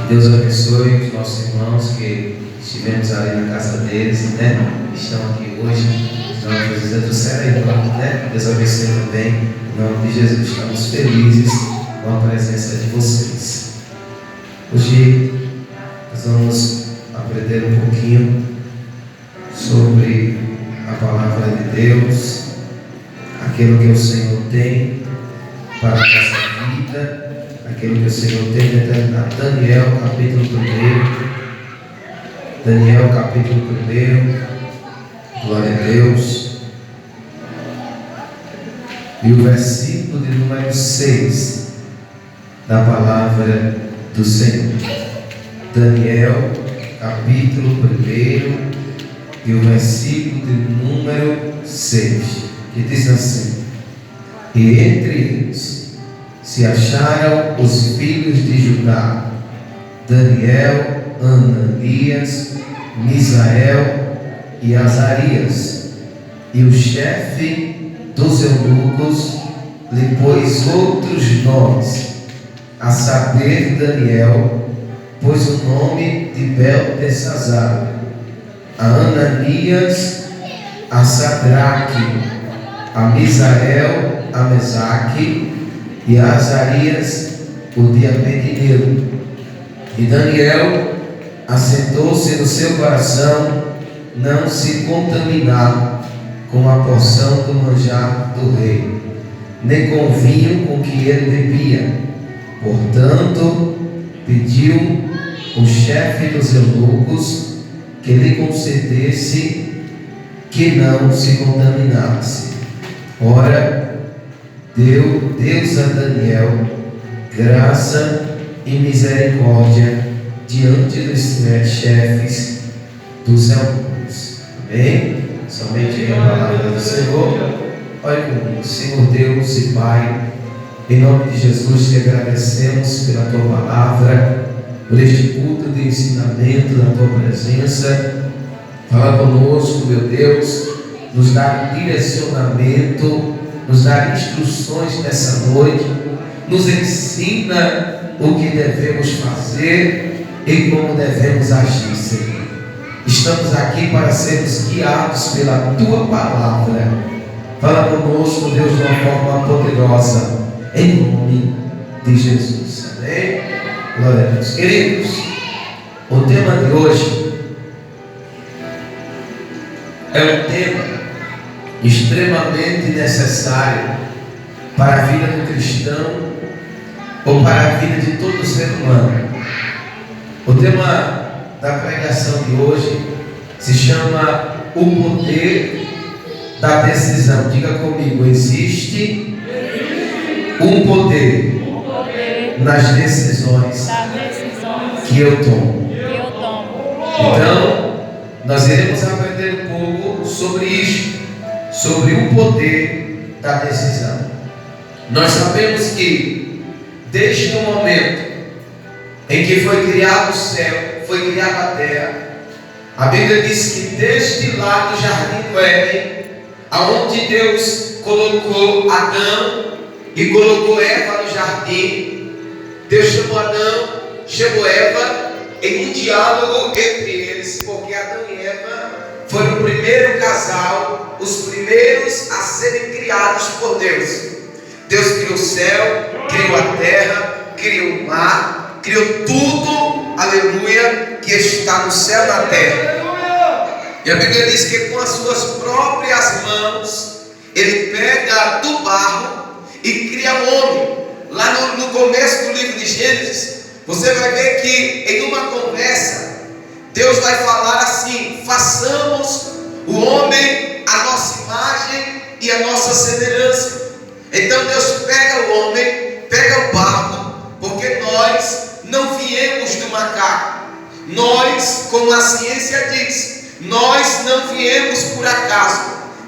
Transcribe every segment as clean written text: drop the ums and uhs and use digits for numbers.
Deus abençoe os nossos irmãos que estivemos ali na casa deles, né? Estão aqui hoje. Nós dizendo, será irmão, né? Deus abençoe também. Em nome de Jesus, estamos felizes com a presença de vocês. Hoje nós vamos aprender um pouquinho sobre a palavra de Deus, aquilo que o Senhor tem para a nossa vida, aquilo que o Senhor tem determinado. Daniel capítulo 1. Daniel capítulo 1. Glória a Deus. E o versículo de número 6 da palavra do Senhor. Daniel capítulo 1 e o versículo de número 6, que diz assim: E entre eles se acharam os filhos de Judá, Daniel, Ananias, Misael e Azarias, e o chefe dos eunucos lhe pôs outros nomes, a saber Daniel pôs o nome de Beltesazar, a Ananias, a Sadraque, a Misael, a Mesaque, e a Azarias, o de Abednego. E Daniel assentou-se no seu coração não se contaminar com a porção do manjar do rei, nem com o vinho com que ele bebia. Portanto, pediu o chefe dos eunucos que lhe concedesse que não se contaminasse. Ora, deu Deus a Daniel graça e misericórdia diante dos chefes dos eunucos. Amém? Somente a palavra do Senhor. Olha comigo. Senhor Deus e Pai, em nome de Jesus te agradecemos pela tua palavra, por este culto de ensinamento na tua presença. Fala conosco, meu Deus, nos dá direcionamento, nos dá instruções nessa noite, nos ensina o que devemos fazer e como devemos agir, Senhor. Estamos aqui para sermos guiados pela tua palavra. Fala conosco, Deus, de uma forma poderosa, em nome de Jesus. Amém? Glória a Deus. Queridos, o tema de hoje é um tema extremamente necessário para a vida do cristão ou para a vida de todo ser humano. O tema da pregação de hoje se chama o poder da decisão. Diga comigo: existe um poder nas decisões que eu tomo. Então, nós iremos aprender um pouco sobre isso, sobre o poder da decisão. Nós sabemos que desde o momento em que foi criado o céu, foi criada a terra, a Bíblia diz que desde lá do jardim do Éden, aonde Deus colocou Adão e colocou Eva no jardim, Deus chamou Adão, chamou Eva em um diálogo entre eles, porque Adão e Eva foram o primeiro casal, os primeiros a serem criados por Deus. Deus criou o céu, criou a terra, criou o mar, criou tudo, aleluia, que está no céu e na terra. E a Bíblia diz que com as suas próprias mãos ele pega do barro e cria o homem. Lá no começo do livro de Gênesis, você vai ver que em uma conversa Deus vai falar assim: façamos o homem a nossa imagem e a nossa semelhança. Então Deus pega o homem, pega o barro, porque nós não viemos do macaco. Nós, como a ciência diz, nós não viemos por acaso.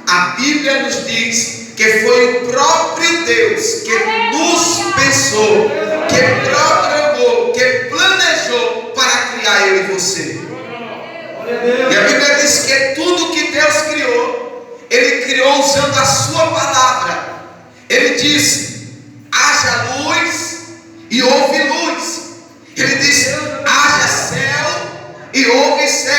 A Bíblia nos diz que foi o próprio Deus que nos pensou, que programou, que planejou para criar eu e você. E a Bíblia diz que tudo que Deus criou, Ele criou usando a sua palavra. Ele disse: haja luz e houve luz. Ele disse: e observe.